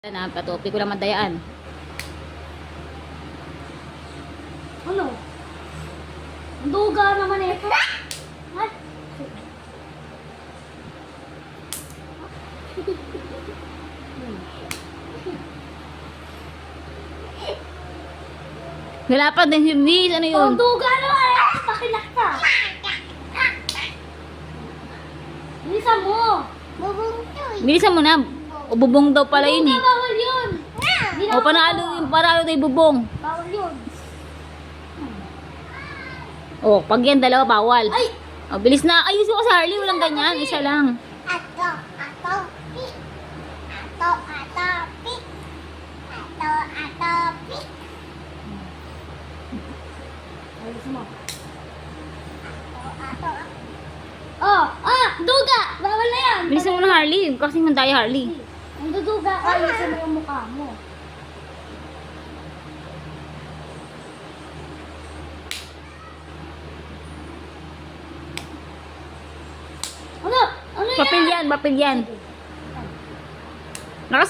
Patupi ko lang madayaan. Ano? Ang duga naman ito. Ay. Wala pa din hindi. Ano yun? Ang duga naman ito. Pakinak ka. Bilisan mo. Bilisan mo na. O bubong daw pala yun eh. Bawal yun. O panalo yung paralo tayo bubong. Bawal yun. O pag yan dalawa bawal. Ay! O bilis na. Ayusin ko sa Harley. Walang ganyan. Isa lang. Ayusin mo. Duga! Bawal na yan. Bilisan mo na Harley. Kasi man tayo Harley. Ang duduga, ayusin mo yung mukha mo. Ano? Ano yan? Papel yan. Papel yan. Nakasa